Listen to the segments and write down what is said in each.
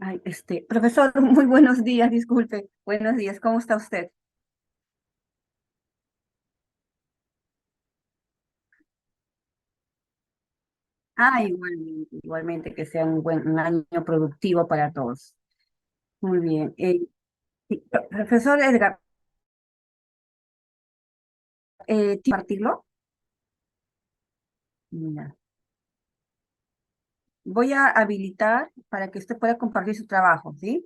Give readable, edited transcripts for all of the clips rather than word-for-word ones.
Ay, profesor, muy buenos días, disculpe. Buenos días, ¿cómo está usted? Igualmente, que sea un año productivo para todos. Muy bien. Sí, profesor Edgar, ¿compartirlo? Mira, voy a habilitar para que usted pueda compartir su trabajo, ¿sí?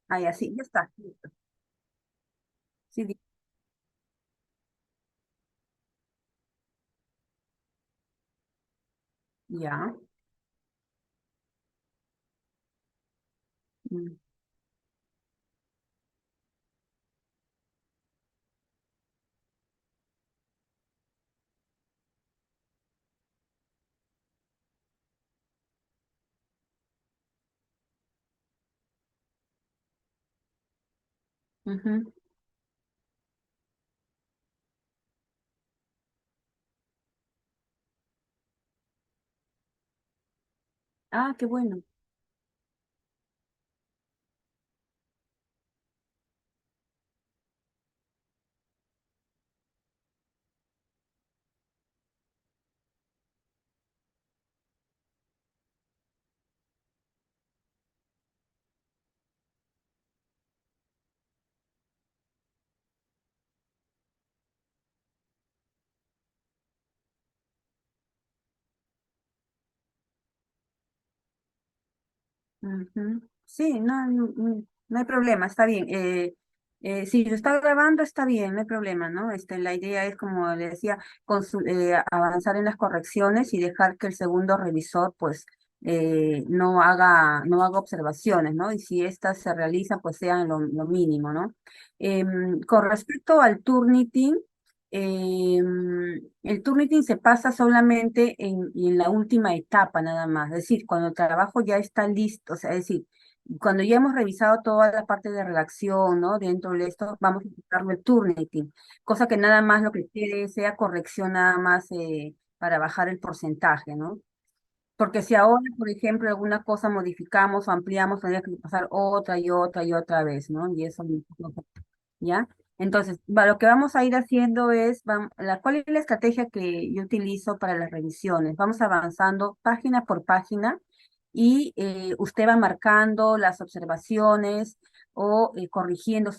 Ahí, así, ya está. Listo. Sí, ya. Mm, ujú. Ah, qué bueno. Ujú. Sí, no hay problema, está bien. Si lo está grabando, está bien, no hay problema, ¿no? La idea es, como le decía, avanzar en las correcciones y dejar que el segundo revisor, pues, no haga observaciones, ¿no? Y si éstas se realizan, pues sean lo mínimo, ¿no? Con respecto al Turnitin, el Turnitin se pasa solamente en la última etapa nada más, es decir, cuando el trabajo ya está listo, o sea, es decir, cuando ya hemos revisado toda la parte de redacción, ¿no? Dentro de esto, vamos a aplicarle el Turnitin, cosa que nada más lo que quiere sea corrección nada más para bajar el porcentaje, ¿no? Porque si ahora, por ejemplo, alguna cosa modificamos o ampliamos, tendría que pasar otra y otra y otra vez, ¿no? Y eso no. ¿Ya? Entonces, lo que vamos a ir haciendo es, ¿cuál es la estrategia que yo utilizo para las revisiones? Vamos avanzando página por página y usted va marcando las observaciones o corrigiendo.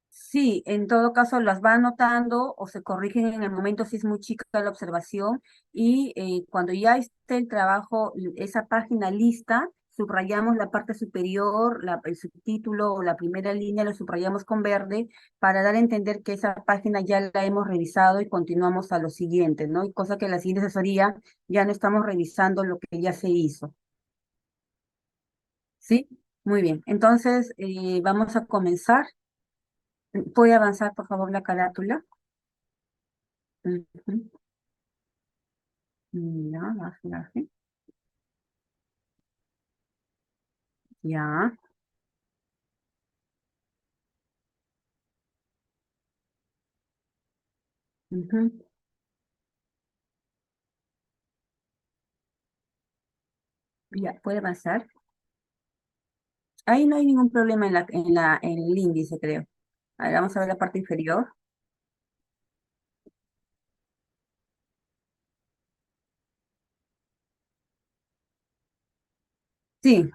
Sí, en todo caso las va anotando o se corrigen en el momento si es muy chica la observación y cuando ya esté el trabajo, esa página lista, subrayamos la parte superior, el subtítulo o la primera línea, lo subrayamos con verde para dar a entender que esa página ya la hemos revisado y continuamos a lo siguiente, ¿no? Y cosa que en la siguiente asesoría ya no estamos revisando lo que ya se hizo, ¿sí? Muy bien, entonces vamos a comenzar. ¿Puede avanzar, por favor, la carátula? Ujú. Ya, baje. Ya. Ujú. Ya, puede avanzar. Ahí no hay ningún problema en el índice, creo. A ver, vamos a ver la parte inferior. Sí,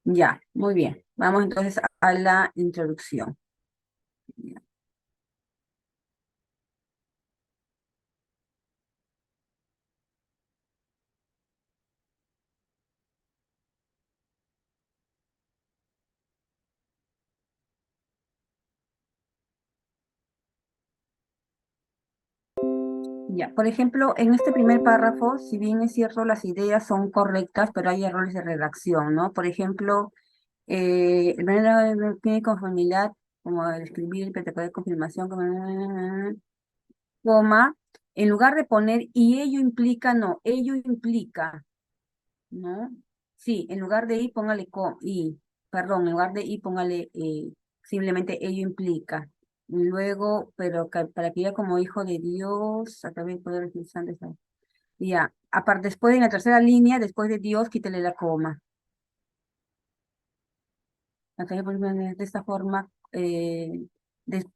ya, muy bien. Vamos entonces a la introducción. Ya. Ya, por ejemplo, en este primer párrafo, si bien es cierto, las ideas son correctas, pero hay errores de redacción, ¿no? Por ejemplo, el manera tiene conformidad, como el escribir el protocolo de confirmación, coma, en lugar de poner y ello implica, no, ello implica, ¿no? Sí, en lugar de y póngale perdón, en lugar de y póngale simplemente ello implica. Luego, pero para que ella como hijo de Dios, a través del poder del Espíritu Santo, ya, aparte, después en la tercera línea, después de Dios, quítale la coma. Natalia, por ejemplo, de esta forma, en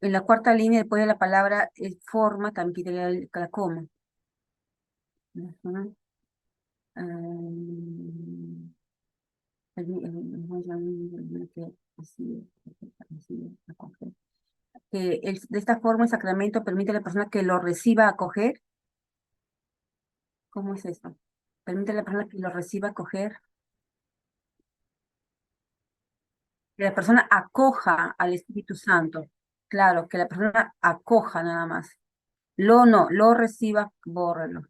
la cuarta línea, después de la palabra forma, también quítale la coma. Ujú. Ah, que de esta forma el sacramento permite a la persona que lo reciba acoger. ¿Cómo es esto? Permite a la persona que lo reciba acoger, que la persona acoja al Espíritu Santo. Claro, que la persona acoja nada más. Lo no, lo reciba, bórrelo.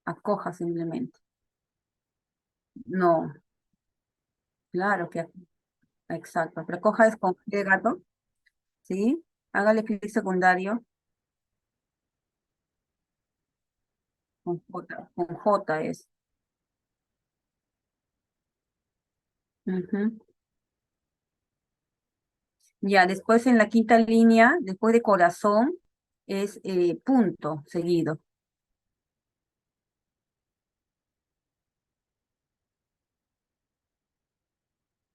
Acoja simplemente. No, claro que exacto. Pero acoja es con G de gato, ¿sí? Hágale clic secundario con J es. Ujú. Ya, después en la quinta línea, después de corazón, es punto seguido.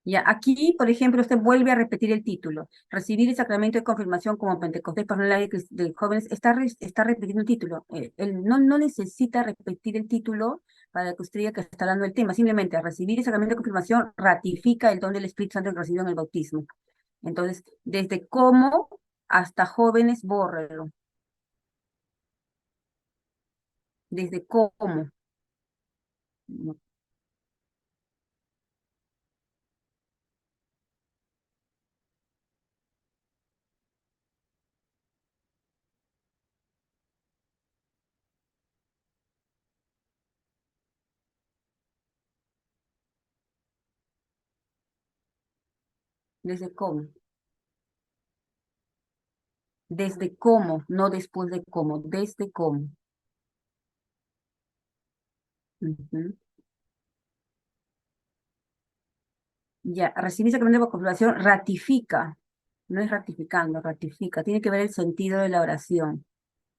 Ya, aquí, por ejemplo, usted vuelve a repetir el título. Recibir el sacramento de confirmación como Pentecostés para el área de jóvenes. Está repitiendo el título. Él no necesita repetir el título para que usted diga que está dando el tema. Simplemente, recibir el sacramento de confirmación ratifica el don del Espíritu Santo que recibió en el bautismo. Entonces, desde cómo hasta jóvenes, bórrelo. Desde cómo. No, desde cómo. Desde cómo, no después de cómo. Desde cómo. Ujú. Ya, recibir sacramento de confirmación ratifica, no es ratificando, ratifica, tiene que ver el sentido de la oración.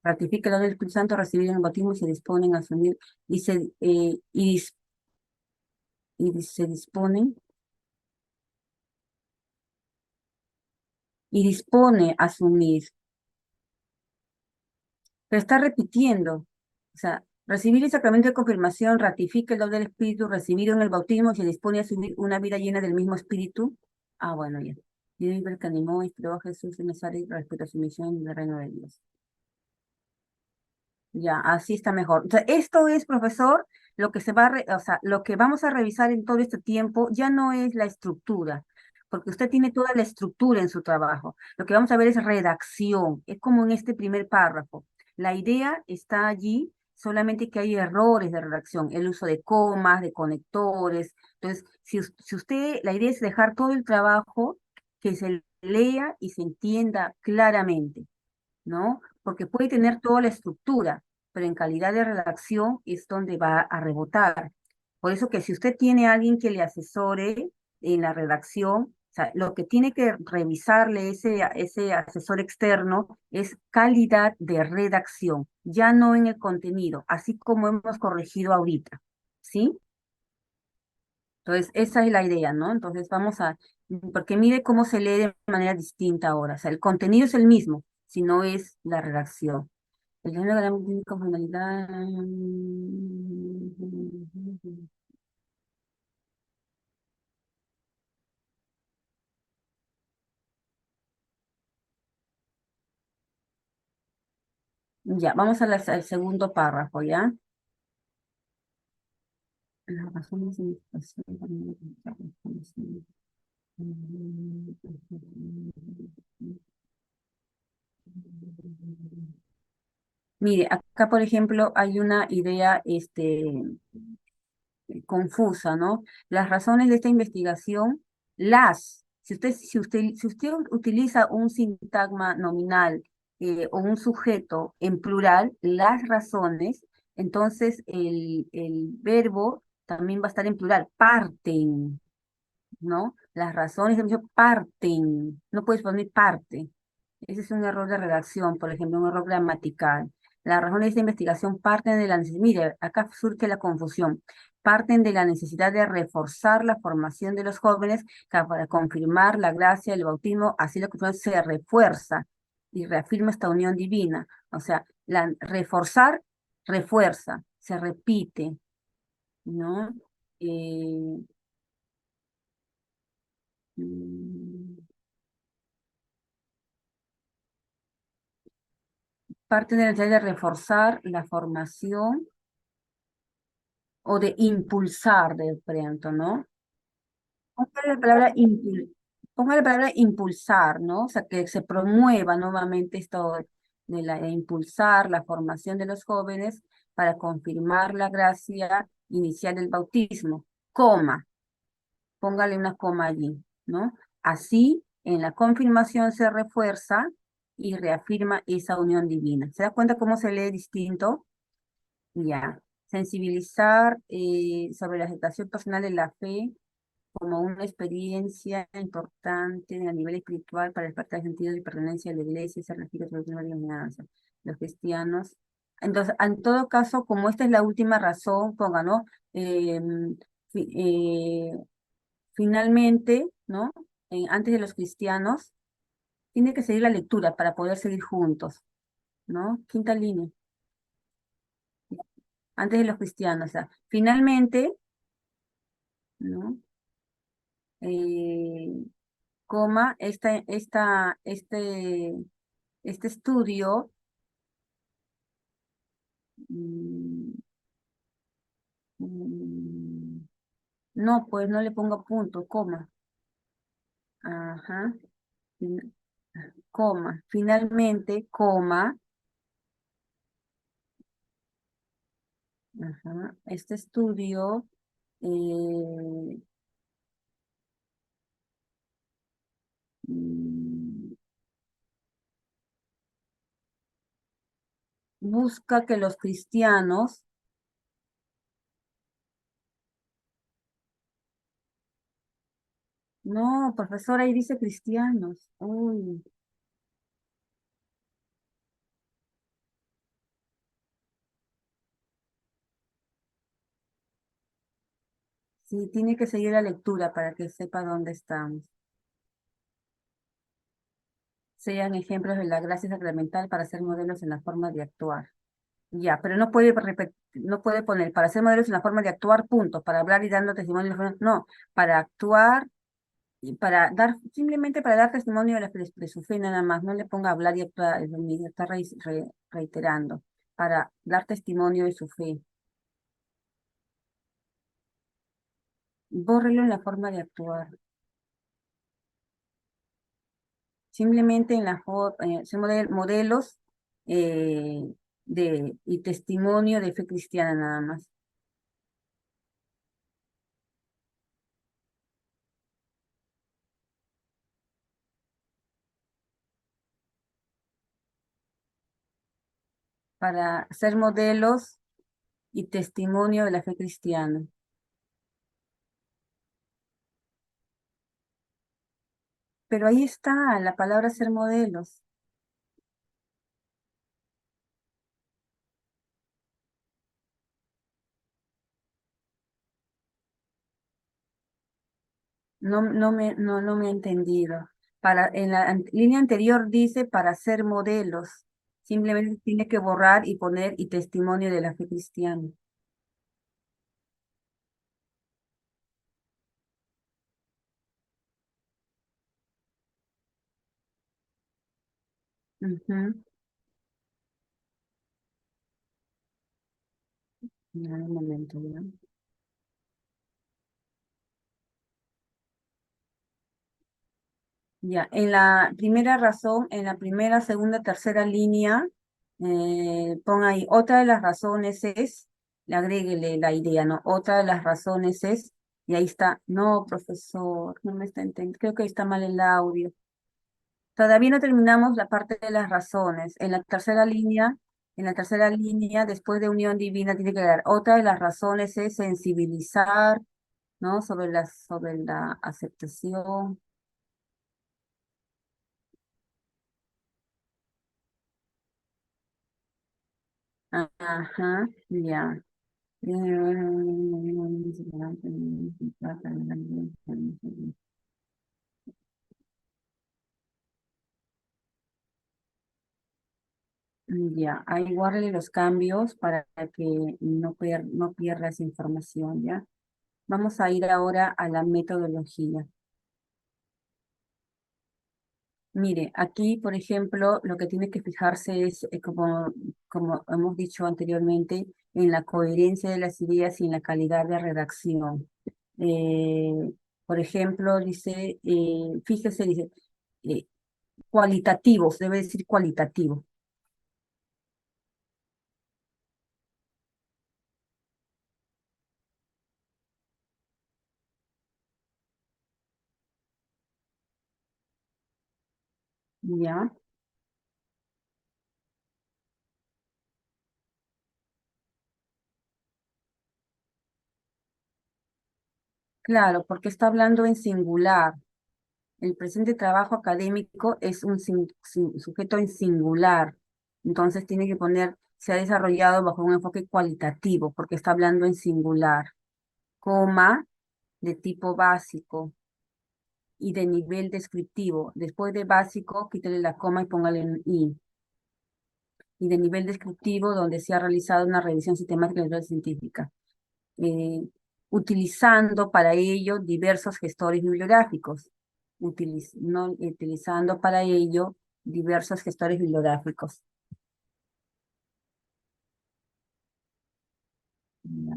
Ratifica el don del Espíritu Santo recibir en el bautismo y se disponen a asumir, y se disponen, y dispone a asumir, pero está repitiendo, o sea, recibir el sacramento de confirmación ratifica el don del Espíritu recibido en el bautismo y se dispone a asumir una vida llena del mismo Espíritu. Ah, bueno, ya. Y el que animó y inspiró a Jesús en Nazaret respecto a su misión en el reino de Dios. Ya, así está mejor. O sea, esto es, profesor, lo que o sea, lo que vamos a revisar en todo este tiempo ya no es la estructura, porque usted tiene toda la estructura en su trabajo. Lo que vamos a ver es redacción, es como en este primer párrafo. La idea está allí, solamente que hay errores de redacción, el uso de comas, de conectores. Entonces, si usted, la idea es dejar todo el trabajo que se lea y se entienda claramente. ¿No? Porque puede tener toda la estructura, pero en calidad de redacción es donde va a rebotar. Por eso que si usted tiene a alguien que le asesore en la redacción, o sea, lo que tiene que revisarle ese asesor externo es calidad de redacción, ya no en el contenido, así como hemos corregido ahorita, ¿sí? Entonces, esa es la idea, ¿no? Entonces, porque mire cómo se lee de manera distinta ahora. O sea, el contenido es el mismo, si no es la redacción. El género gramo tiene como finalidad. Ya, vamos al segundo párrafo, ¿ya? Las razones de indicación también. Mire, acá, por ejemplo, hay una idea, confusa, ¿no? Las razones de esta investigación, si usted utiliza un sintagma nominal o un sujeto en plural, las razones, entonces el verbo también va a estar en plural, ¿no? Las razones de parten, no puedes poner parte, Ese es un error de redacción, por ejemplo, un error gramatical. Las razones de esta investigación parten de la necesidad, mire, acá surge la confusión, parten de la necesidad de reforzar la formación de los jóvenes para confirmar la gracia del bautismo, así lo que se refuerza y reafirma esta unión divina. O sea, reforzar, refuerza, se repite, ¿no? Eh, mm, Parte de la necesidad de reforzar la formación o de impulsar de pronto, ¿no? Póngale la palabra póngale la palabra impulsar, ¿no? O sea, que se promueva nuevamente esto de impulsar la formación de los jóvenes para confirmar la gracia inicial del bautismo, coma, póngale una coma allí, ¿no? Así, en la confirmación se refuerza y reafirma esa unión divina. ¿Se da cuenta cómo se lee distinto? Ya. Sensibilizar sobre la aceptación personal de la fe como una experiencia importante a nivel espiritual para despertar el sentido de pertenencia a la iglesia y ser elegidos por la última alianza. Los cristianos. Entonces, en todo caso, como esta es la última razón, ponga, ¿no? Fi- eh, finalmente, ¿no? Antes de los cristianos, tiene que seguir la lectura para poder seguir juntos, ¿no? Quinta línea, antes de los cristianos, o sea, finalmente, ¿no? Eh, coma, este estudio, mm, mm, no, pues no le ponga punto, coma, ajá, fin- coma, finalmente, coma, ajá, este estudio eh, mm, busca que los cristianos, no, profesor, ahí dice cristianos, uy, sí, tiene que seguir la lectura para que sepa dónde estamos. Sean ejemplos de la gracia sacramental para ser modelos en la forma de actuar. Ya, pero no puede no puede poner para ser modelos en la forma de actuar, punto, para hablar y dando testimonio, no, para actuar y para dar, simplemente para dar testimonio de su fe nada más, no le ponga hablar y actuar, está reiterando, para dar testimonio de su fe. Bórrelo en la forma de actuar. Simplemente en la modelos y testimonio de fe cristiana nada más. Para ser modelos y testimonio de la fe cristiana. Pero ahí está la palabra ser modelos. No me ha entendido. En la línea anterior dice para ser modelos. Simplemente tiene que borrar y poner y testimonio de la fe cristiana. Ujú. Ya, un momento, ¿ya? Ya, en la primera razón, en la primera, segunda, tercera línea, pon ahí, otra de las razones es, le agréguele la idea, ¿no? Otra de las razones es, y ahí está, no, profesor, no me está entendiendo, creo que ahí está mal el audio. Todavía no terminamos la parte de las razones. En la tercera línea, después de unión divina, tiene que dar, otra de las razones es sensibilizar, ¿no? Sobre la aceptación. Ajá, ya. Ya, ahí guárdale los cambios para que no pierdas información, ¿ya? Vamos a ir ahora a la metodología. Mire, aquí, por ejemplo, lo que tiene que fijarse es, como hemos dicho anteriormente, en la coherencia de las ideas y en la calidad de redacción. Eh, por ejemplo, dice, fíjese, dice, eh, cualitativos, debe decir cualitativo, ¿ya? Claro, porque está hablando en singular. El presente trabajo académico es un sujeto en singular. Entonces tiene que poner, se ha desarrollado bajo un enfoque cualitativo, porque está hablando en singular, coma, de tipo básico y de nivel descriptivo. Después de básico, quítale la coma y póngale un i. Y de nivel descriptivo, donde se ha realizado una revisión sistemática de la científica, eh, utilizando para ello diversos gestores bibliográficos, no, utilizando para ello diversos gestores bibliográficos. Ya,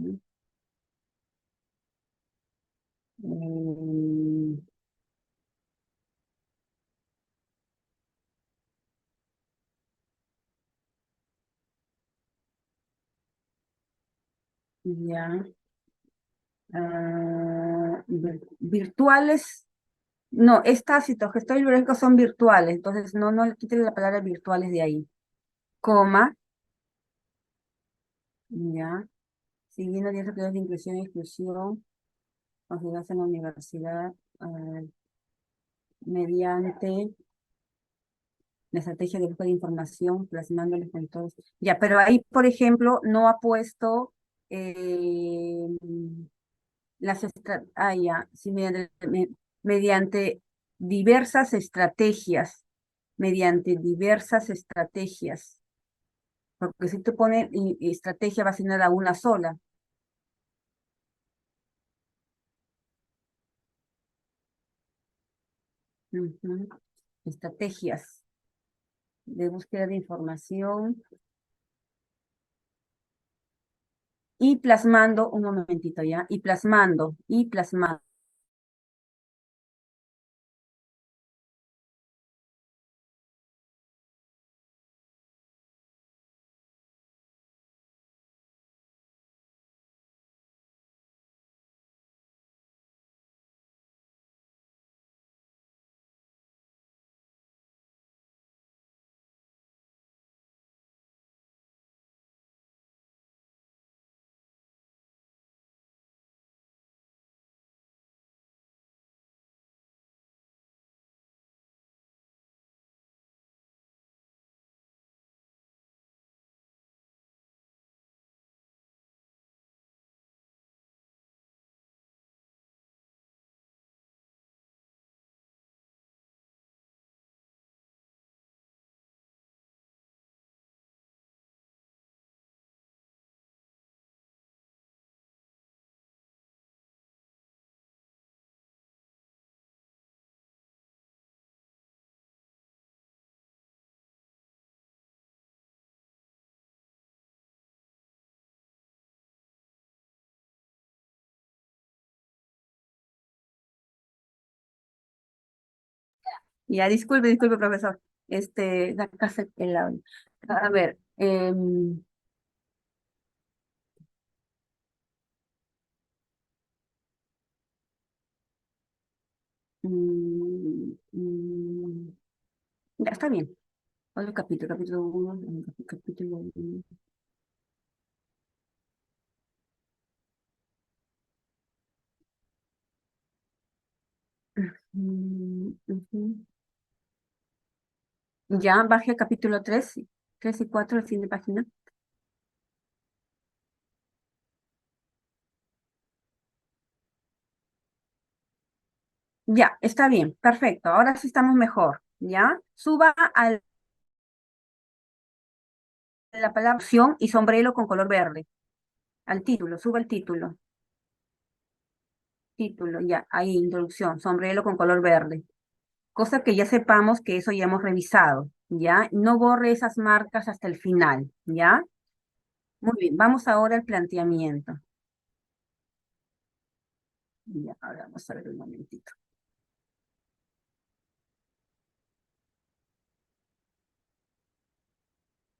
Eh, ya, virtuales, no, es tácito, gestores bibliográficos son virtuales, entonces no le quiten la palabra virtuales de ahí, coma, ya, siguiendo 10 actividades de inclusión y exclusión, consideradas en la universidad, mediante la estrategia de búsqueda de información, plasmando los conectores. Ya, pero ahí, por ejemplo, no ha puesto eh, ya, sí, mediante diversas estrategias, mediante diversas estrategias, porque si te pone estrategia va a ser nada una sola. Ujú. Estrategias de búsqueda de información y plasmando, un momentito ya, y plasmando. Ya, disculpe, profesor. Acá se a ver, ya está bien. Otro capítulo 1, capítulo 1. Ya, baje al capítulo 3 3 y 4 al fin de página. Ya, está bien, perfecto. Ahora sí estamos mejor, ¿ya? Suba a la palabra opción y sombrero con color verde. Al título, suba el título. Título, ya, ahí, introducción, sombrero con color verde. Cosa que ya sepamos que eso ya hemos revisado, ¿ya? No borre esas marcas hasta el final, ¿ya? Muy bien, vamos ahora al planteamiento. Ya, ahora vamos a ver un momentito.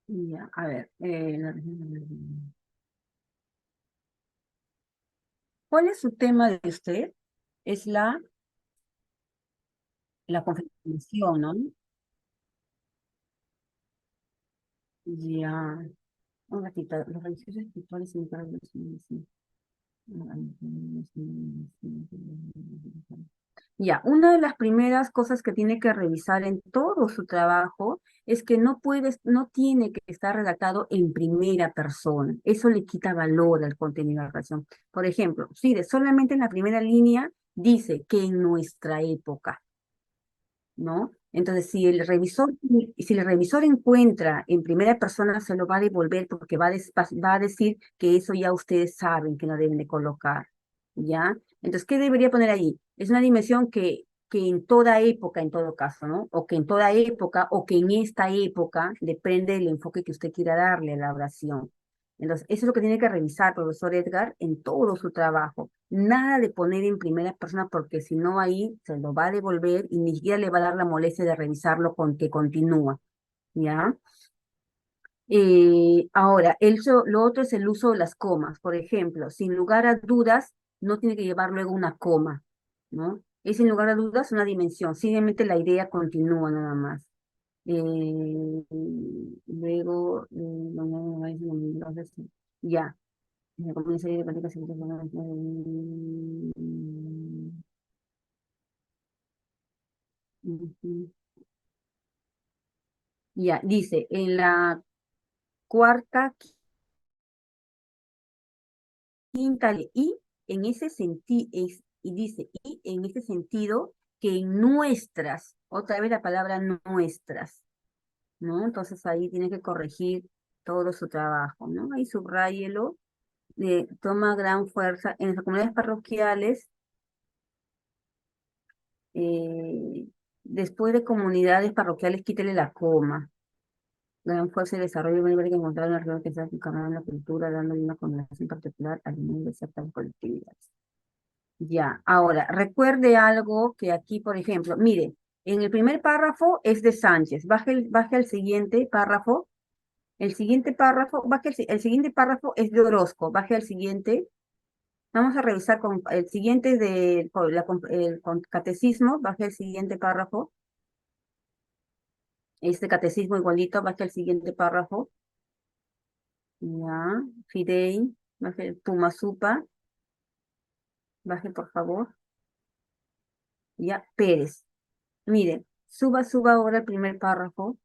Ya, a ver. ¿Cuál es su tema de usted? Es la confirmación, ¿no? Ya. Un ratito, los religiosos espirituales y ya, una de las primeras cosas que tiene que revisar en todo su trabajo es que no tiene que estar redactado en primera persona. Eso le quita valor al contenido de la oración. Por ejemplo, si solamente en la primera línea dice que en nuestra época, ¿no? Entonces, si el revisor encuentra en primera persona, se lo va a devolver porque va a decir que eso ya ustedes saben que no deben de colocar, ¿ya? Entonces, ¿qué debería poner ahí? Es una dimensión que en toda época, en todo caso, ¿no? O que en toda época, o que en esta época, depende del enfoque que usted quiera darle a la oración. Entonces, eso es lo que tiene que revisar, profesor Edgar, en todo su trabajo. Nada de poner en primera persona porque si no ahí se lo va a devolver y ni siquiera le va a dar la molestia de revisarlo con que continúa, ¿ya? Ahora, lo otro es el uso de las comas. Por ejemplo, sin lugar a dudas, no tiene que llevar luego una coma, ¿no? Es sin lugar a dudas una dimensión. Simplemente la idea continúa nada más. Luego, ya. Como una serie de prácticas científicas. Ujú. Ya, dice, en la cuarta, quinta, y en ese sentido, y dice, y en ese sentido, que en nuestras, otra vez la palabra nuestras, ¿no? Entonces ahí tiene que corregir todo su trabajo, ¿no? Ahí subráyelo, toma gran fuerza en las comunidades parroquiales, eh, después de comunidades parroquiales, quítele la coma. Gran fuerza y desarrollo nivel que encontrar una región que sea encarnada en la cultura, dándole una connotación particular al mundo de ciertas colectividades. Ya, ahora, recuerde algo que aquí, por ejemplo, mire, en el primer párrafo es de Sánchez, baje al siguiente párrafo, el siguiente párrafo es de Orozco, baje al siguiente, vamos a revisar con el siguiente de con catecismo, baje al siguiente párrafo, este catecismo igualito, baje al siguiente párrafo, ya, Fidei, baje Pumasupa, baje por favor, ya, Pérez. Mire, suba ahora el primer párrafo.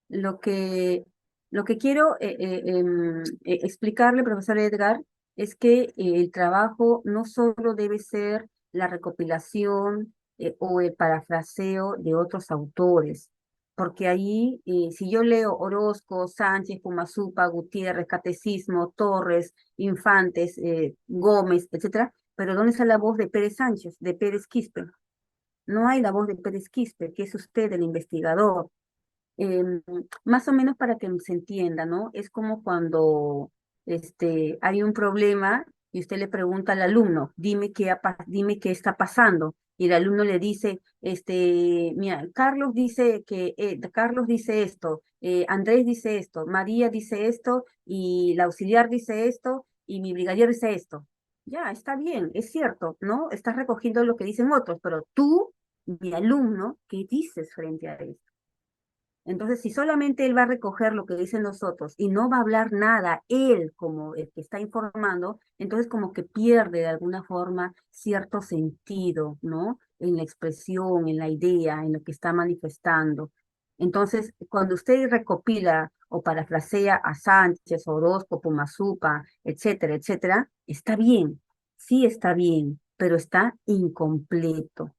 Lo que, lo que quiero explicarle, profesor Edgar, es que el trabajo no solo debe ser la recopilación o el parafraseo de otros autores, porque ahí, si yo leo Orozco, Sánchez, Pumasupa, Gutiérrez, Catecismo, Torres, Infantes, Gómez, etcétera, pero ¿dónde está la voz de Pérez Sánchez, de Pérez Quispe? No hay la voz de Pérez Quispe, que es usted el investigador. Em, Más o menos para que se entienda, ¿no? Es como cuando hay un problema y usted le pregunta al alumno, dime qué está pasando. Y el alumno le dice, mira, Carlos dice esto, Andrés dice esto, María dice esto, y la auxiliar dice esto, y mi brigadier dice esto. Ya, está bien, es cierto, ¿no? Estás recogiendo lo que dicen otros, pero tú, mi alumno, ¿qué dices frente a esto? Entonces, si solamente él va a recoger lo que dicen los otros y no va a hablar nada, él como el que está informando, entonces como que pierde de alguna forma cierto sentido, ¿no? En la expresión, en la idea, en lo que está manifestando. Entonces, cuando usted recopila o parafrasea a Sánchez, Orozco, Pumasupa, etcétera, etcétera, está bien, sí está bien, pero está incompleto.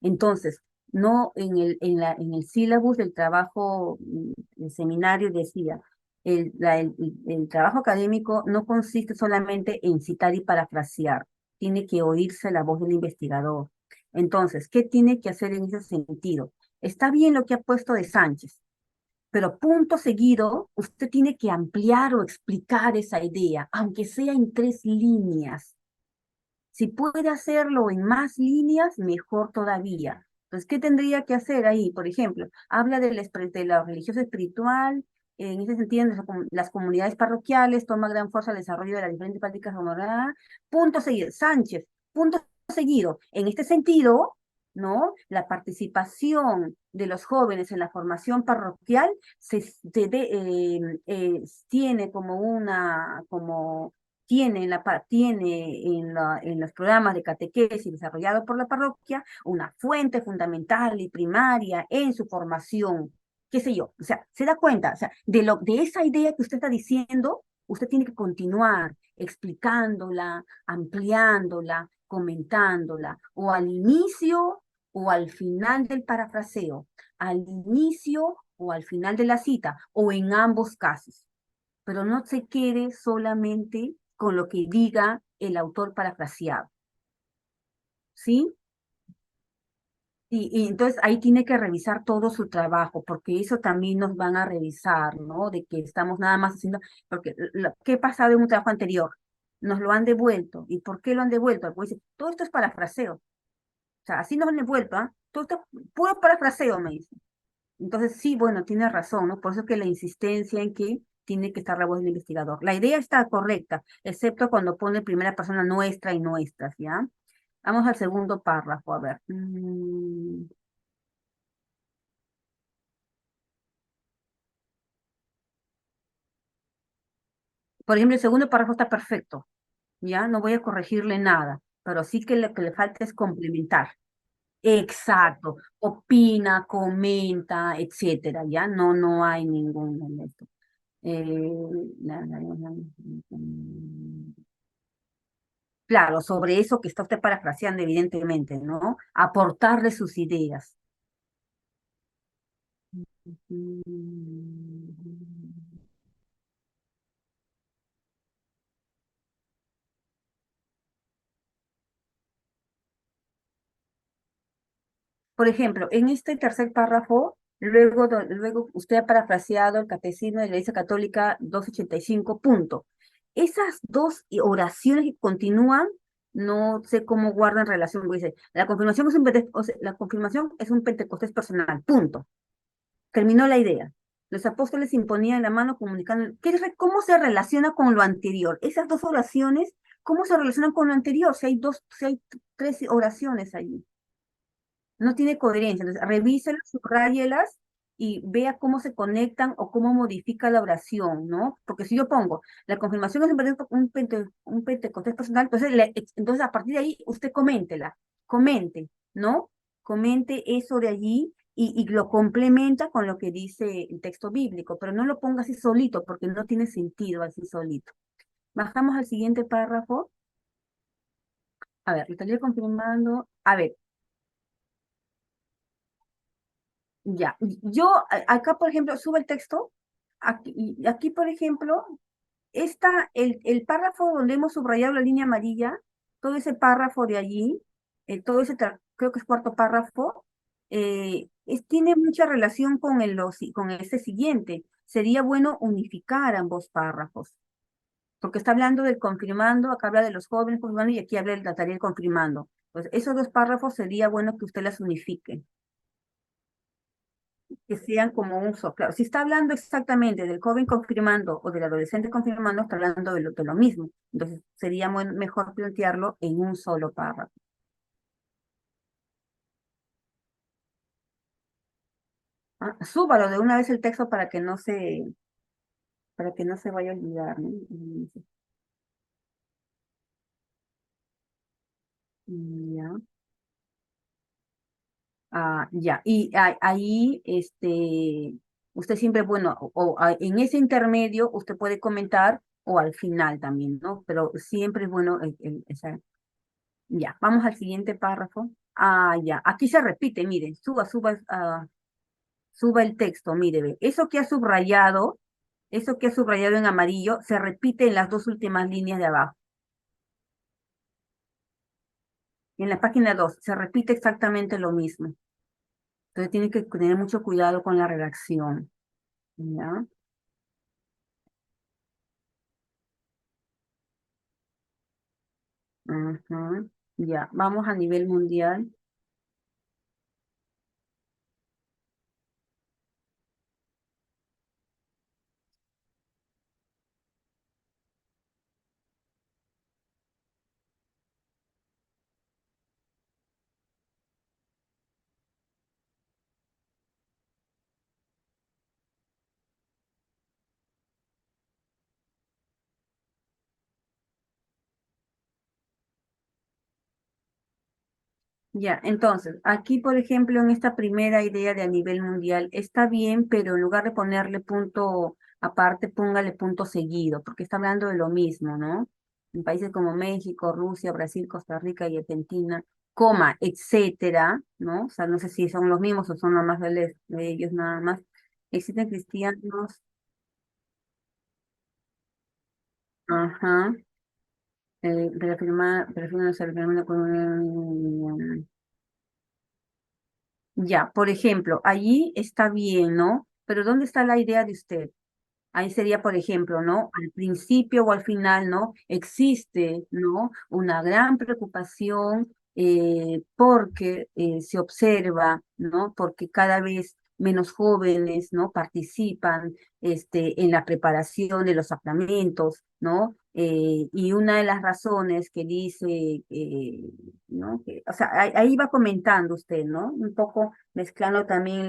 Entonces, no en el sílabus del trabajo, el seminario decía, el trabajo académico no consiste solamente en citar y parafrasear, tiene que oírse la voz del investigador. Entonces, ¿qué tiene que hacer en ese sentido? Está bien lo que ha puesto de Sánchez, pero punto seguido, usted tiene que ampliar o explicar esa idea, aunque sea en 3 líneas. Si puede hacerlo en más líneas, mejor todavía. Entonces, ¿qué tendría que hacer ahí? Por ejemplo, habla de la religiosa espiritual, en ese sentido, en las comunidades parroquiales, toma gran fuerza el desarrollo de las diferentes prácticas honoradas. Punto seguido. Sánchez, punto seguido. En este sentido, ¿no? La participación de los jóvenes en la formación parroquial tiene como tiene en los programas de catequesis desarrollados por la parroquia una fuente fundamental y primaria en su formación, qué sé yo, o sea, se da cuenta, o sea, de esa idea que usted está diciendo, usted tiene que continuar explicándola, ampliándola, comentándola, o al inicio o al final del parafraseo, al inicio o al final de la cita, o en ambos casos, pero no se quede solamente con lo que diga el autor parafraseado, ¿sí? Y entonces ahí tiene que revisar todo su trabajo, porque eso también nos van a revisar, ¿no? De que estamos nada más haciendo, porque ¿qué ha pasado en un trabajo anterior? Nos lo han devuelto. ¿Y por qué lo han devuelto? Pues dice, todo esto es parafraseo. O sea, así nos lo han devuelto, ¿ah? Todo esto es puro parafraseo, me dice. Entonces, sí, bueno, tiene razón, ¿no? Por eso es que la insistencia en que tiene que estar la voz del investigador. La idea está correcta, excepto cuando pone primera persona nuestra y nuestras, ¿ya? Vamos al segundo párrafo, a ver. Por ejemplo, el segundo párrafo está perfecto, ¿ya? No voy a corregirle nada, pero sí que lo que le falta es complementar. Exacto, opina, comenta, etcétera, ¿ya? No, no hay ningún elemento. Eh, Claro, sobre eso que está usted parafraseando, evidentemente, ¿no? Aportarle sus ideas. Por ejemplo, en este tercer párrafo, luego usted ha parafraseado el Catecismo de la Iglesia Católica 285 punto. Esas dos oraciones que continúan, no sé cómo guardan relación. Dice, la confirmación es un pentecostés personal, punto. Terminó la idea. Los apóstoles imponían la mano comunicando. ¿Cómo se relaciona con lo anterior? Esas dos oraciones, ¿cómo se relacionan con lo anterior? Si hay 3 oraciones ahí. No tiene coherencia. Entonces, revíselas, subrayelas y vea cómo se conectan o cómo modifica la oración, ¿no? Porque si yo pongo, la confirmación es un pentecostés personal, entonces, entonces a partir de ahí usted comente, ¿no? Comente eso de allí y lo complementa con lo que dice el texto bíblico, pero no lo ponga así solito porque no tiene sentido así solito. Bajamos al siguiente párrafo. A ver, lo estaría confirmando. A ver, ya, yo acá, por ejemplo, subo el texto, aquí, por ejemplo, está el párrafo donde hemos subrayado la línea amarilla, todo ese párrafo de allí, creo que es cuarto párrafo, tiene mucha relación con este siguiente. Sería bueno unificar ambos párrafos, porque está hablando del confirmando, acá habla de los jóvenes confirmando y aquí habla del tarea del confirmando. Pues esos 2 párrafos sería bueno que usted las unifique, que sean como un solo. Claro, si está hablando exactamente del joven confirmando o del adolescente confirmando, está hablando de lo mismo. Entonces, sería mejor plantearlo en un solo párrafo. Súbalo de una vez el texto para que no se vaya a olvidar, ¿no? Ya. Ya. Y ahí, usted siempre, bueno, en ese intermedio usted puede comentar o al final también, ¿no? Pero siempre es bueno Ya, vamos al siguiente párrafo. Ah, ya, aquí se repite, miren, suba el texto, mire, ve. Eso que ha subrayado en amarillo, se repite en las dos últimas líneas de abajo. En la página 2 se repite exactamente lo mismo. Entonces tiene que tener mucho cuidado con la redacción. ¿Ya? Ujú. Ya, vamos a nivel mundial. Ya, entonces, aquí, por ejemplo, en esta primera idea de a nivel mundial, está bien, pero en lugar de ponerle punto aparte, póngale punto seguido, porque está hablando de lo mismo, ¿no? En países como México, Rusia, Brasil, Costa Rica y Argentina, coma, etcétera, ¿no? O sea, no sé si son los mismos o son nada más de ellos nada más. Existen cristianos, ajá, reafirmar, ya, por ejemplo, allí está bien, ¿no? Pero ¿dónde está la idea de usted? Ahí sería, por ejemplo, ¿no? Al principio o al final, ¿no? Existe, ¿no? Una gran preocupación porque se observa, ¿no? Porque cada vez menos jóvenes, ¿no? Participan en la preparación de los sacramentos, ¿no? Y una de las razones que dice, ¿no? O sea, ahí va comentando usted, ¿no? Un poco mezclando también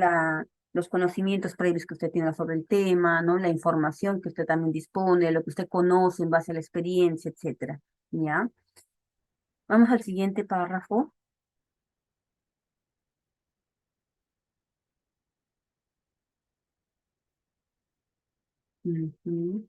los conocimientos previos que usted tiene sobre el tema, ¿no? La información que usted también dispone, lo que usted conoce en base a la experiencia, etcétera. ¿Ya? Vamos al siguiente párrafo. Ujú.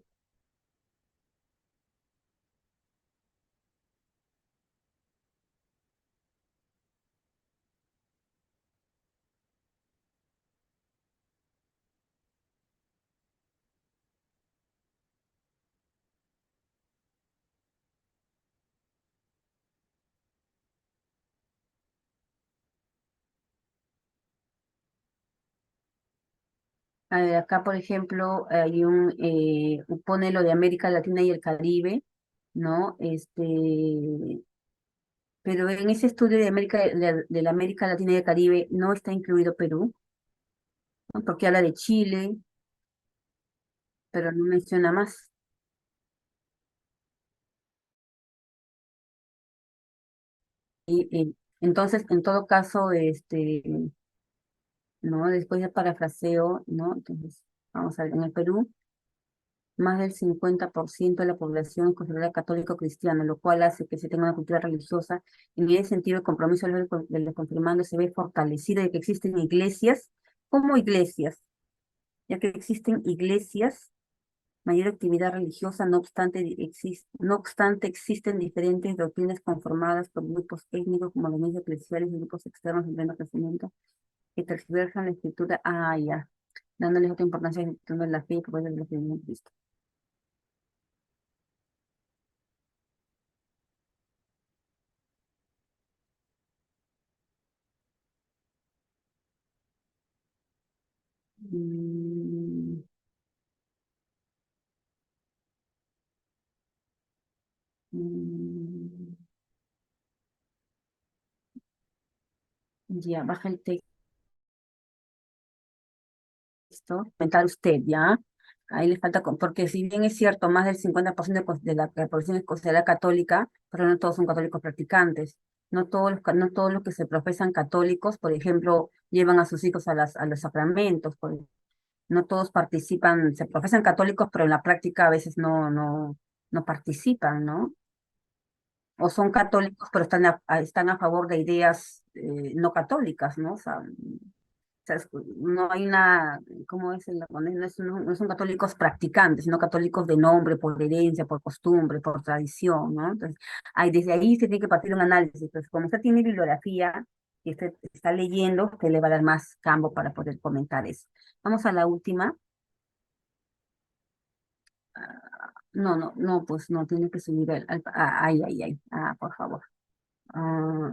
A ver, acá, por ejemplo, hay pone lo de América Latina y el Caribe, ¿no? Pero en ese estudio de la América Latina y el Caribe no está incluido Perú, ¿no? Porque habla de Chile, pero no menciona más. Entonces, en todo caso, ¿no? Después de parafraseo, ¿no? Entonces, vamos a ver, en el Perú, más del 50% de la población es considerada católico cristiana, lo cual hace que se tenga una cultura religiosa. En ese sentido, el compromiso de los confirmandos se ve fortalecido de que existen iglesias, como iglesias, ya que existen iglesias, mayor actividad religiosa, no obstante existen diferentes doctrinas conformadas por grupos étnicos como los medios eclesiales y grupos externos en pleno crecimiento que tergiversan la escritura, ya, dándoles otra importancia a la fe y poder de la fe en Cristo. Mm, mm, ya, baja el texto, comentar usted, ¿ya? Ahí le falta, porque si bien es cierto, más del 50% de la población es considerada católica, pero no todos son católicos practicantes. No todos los que se profesan católicos, por ejemplo, llevan a sus hijos a los sacramentos, no todos participan, se profesan católicos, pero en la práctica a veces no participan, ¿no? O son católicos, pero están a favor de ideas no católicas, ¿no? O sea, sea, no hay una, ¿cómo es? No son católicos practicantes, sino católicos de nombre, por herencia, por costumbre, por tradición, ¿no? Entonces, desde ahí se tiene que partir un análisis. Entonces, como usted tiene bibliografía que usted está leyendo, que le va a dar más campo para poder comentar eso. Vamos a la última. No, no, no, pues no, tiene que subir ay, ay, ay, por favor. Ah,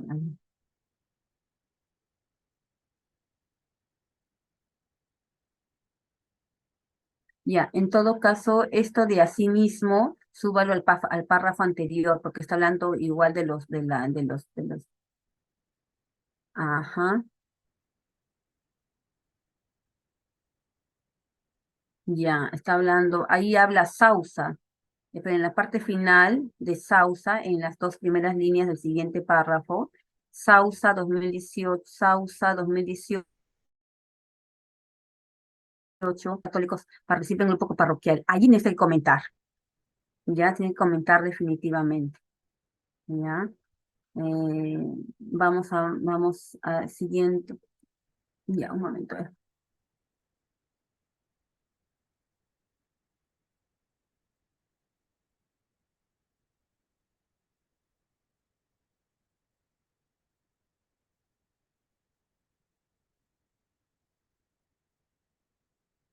ya, en todo caso, esto de asimismo, súbalo al párrafo anterior, porque está hablando igual de los, ajá, ya, está hablando, ahí habla Sausa, pero en la parte final de Sausa, en las dos primeras líneas del siguiente párrafo, Sausa 2018, Sausa 2018, católicos participen en el grupo parroquial. Allí necesita que comentar, ya, tiene que comentar definitivamente, ya. Vamos a siguiente. Ya, un momento.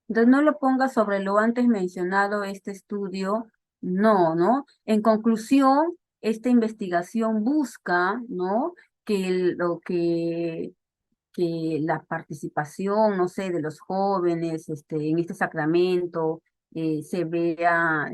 Entonces no lo ponga sobre lo antes mencionado, este estudio, no, ¿no? En conclusión, esta investigación busca, ¿no? Que la participación, no sé, de los jóvenes, en este sacramento, se vea,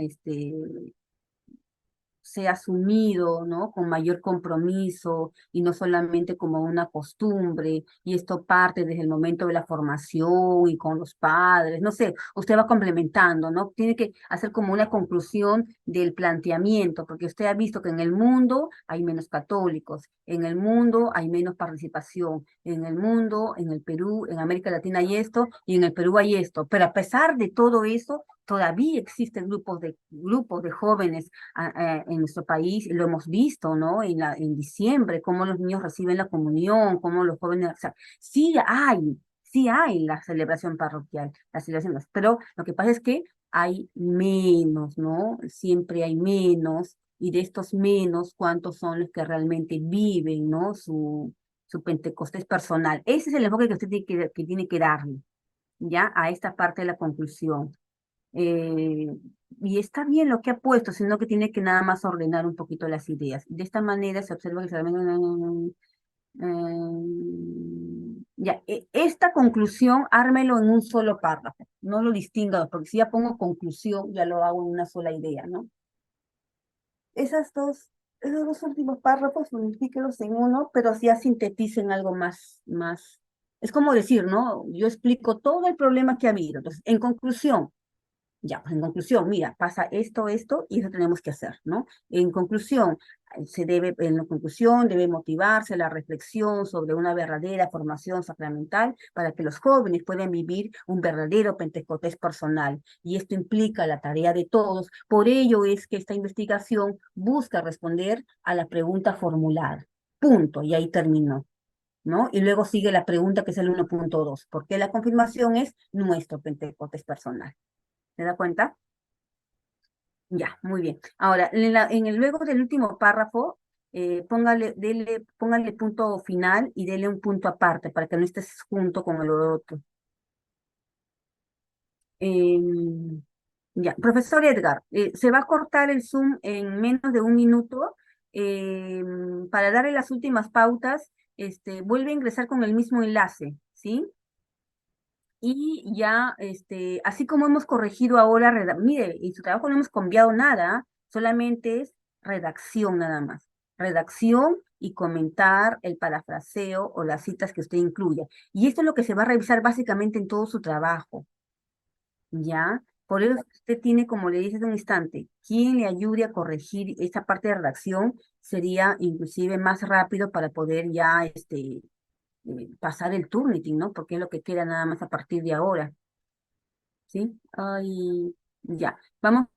sea asumido, ¿no? Con mayor compromiso y no solamente como una costumbre, y esto parte desde el momento de la formación y con los padres, no sé, usted va complementando, ¿no? Tiene que hacer como una conclusión del planteamiento, porque usted ha visto que en el mundo hay menos católicos, en el mundo hay menos participación, en el mundo, en el Perú, en América Latina hay esto, y en el Perú hay esto, pero a pesar de todo eso, todavía existen grupos de jóvenes en nuestro país, lo hemos visto, ¿no? En diciembre, cómo los niños reciben la comunión, cómo los jóvenes, o sea, sí hay la celebración parroquial, las celebraciones, pero lo que pasa es que hay menos, ¿no? Siempre hay menos, y de estos menos, ¿cuántos son los que realmente viven, ¿no? Su Pentecostés personal. Ese es el enfoque que usted tiene que darle, ¿ya? A esta parte de la conclusión. Eh, y está bien lo que ha puesto, sino que tiene que nada más ordenar un poquito las ideas. De esta manera se observa que ya, esta conclusión, ármelo en un solo párrafo, no lo distinga, porque si ya pongo conclusión, ya lo hago en una sola idea, ¿no? Esas dos, esos dos últimos párrafos, unifíquelos en uno, pero ya sinteticen algo más. Es como decir, ¿no? Yo explico todo el problema que ha habido. Entonces, en conclusión, ya, pues en conclusión, mira, pasa esto, y eso tenemos que hacer, ¿no? En conclusión, en la conclusión debe motivarse la reflexión sobre una verdadera formación sacramental para que los jóvenes puedan vivir un verdadero Pentecostés personal. Y esto implica la tarea de todos. Por ello es que esta investigación busca responder a la pregunta formulada. Punto, y ahí terminó, ¿no? Y luego sigue la pregunta que es el 1.2, ¿por qué la confirmación es nuestro Pentecostés personal? ¿Se da cuenta? Ya, muy bien. Ahora, luego del último párrafo, póngale punto final y dele un punto aparte para que no estés junto con el otro. Em, ya, profesor Edgar, se va a cortar el Zoom en menos de un minuto. Para darle las últimas pautas, vuelve a ingresar con el mismo enlace, ¿sí? Y ya, así como hemos corregido ahora, mire, en su trabajo no hemos cambiado nada, solamente es redacción nada más. Redacción y comentar el parafraseo o las citas que usted incluya. Y esto es lo que se va a revisar básicamente en todo su trabajo, ¿ya? Por eso usted tiene, como le dije hace un instante, quien le ayude a corregir esta parte de redacción sería inclusive más rápido para poder ya, pasar el Turnitin, ¿no? Porque es lo que queda nada más a partir de ahora. ¿Sí? Ay, ya. Vamos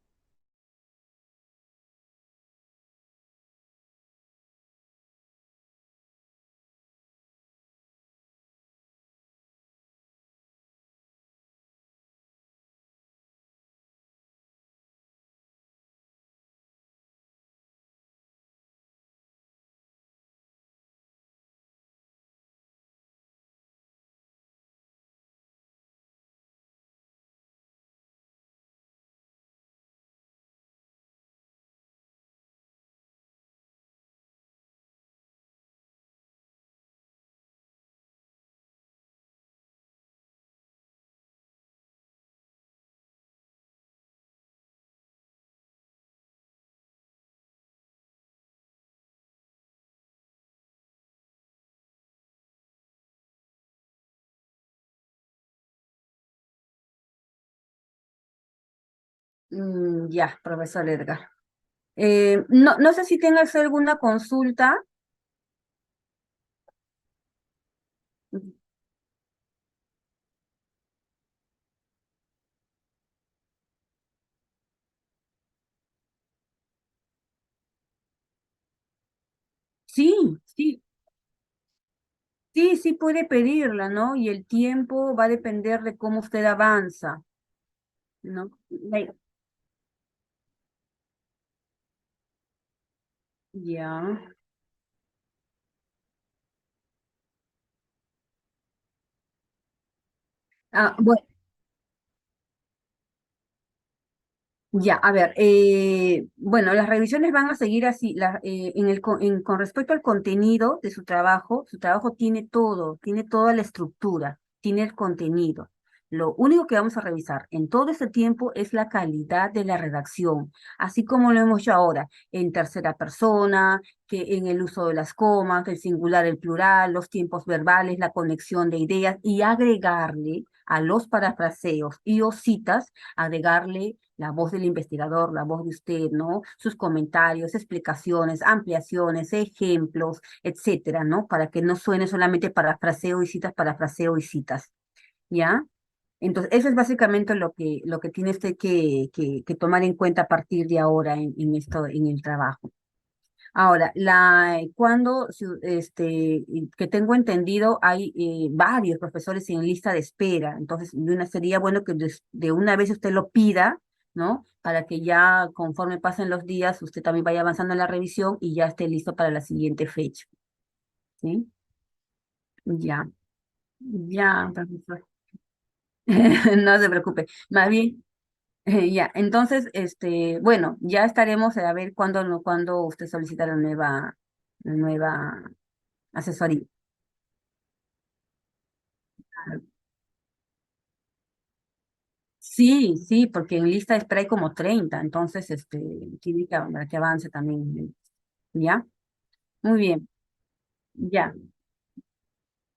Ya, profesor Edgar. No sé si tengas alguna consulta. Sí, sí, sí puede pedirla, ¿no? Y el tiempo va a depender de cómo usted avanza, ¿no? Ya. Bueno, ya, a ver, bueno, las revisiones van a seguir así. Con respecto al contenido de su trabajo tiene toda la estructura, tiene el contenido. Lo único que vamos a revisar en todo este tiempo es la calidad de la redacción, así como lo hemos hecho ahora, en tercera persona, que en el uso de las comas, el singular, el plural, los tiempos verbales, la conexión de ideas y agregarle a los parafraseos y o citas agregarle la voz del investigador, la voz de usted, ¿no? Sus comentarios, explicaciones, ampliaciones, ejemplos, etcétera, ¿no? Para que no suene solamente parafraseo y citas, ¿ya? Entonces, eso es básicamente lo que tiene usted que tomar en cuenta a partir de ahora en esto, en el trabajo. Ahora, que tengo entendido, hay varios profesores en lista de espera, entonces sería bueno que de una vez usted lo pida, ¿no? Para que ya conforme pasen los días, usted también vaya avanzando en la revisión y ya esté listo para la siguiente fecha, ¿sí? Ya, ya, profesor. No se preocupe, más bien, ya, entonces, bueno, ya estaremos a ver cuándo usted solicita la nueva asesoría. Sí, sí, porque en lista de espera hay como 30, entonces tiene que avance también. ¿Ya? Muy bien. Ya.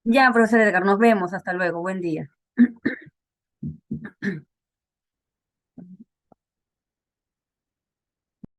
Ya, profesor Edgar, nos vemos. Hasta luego. Buen día.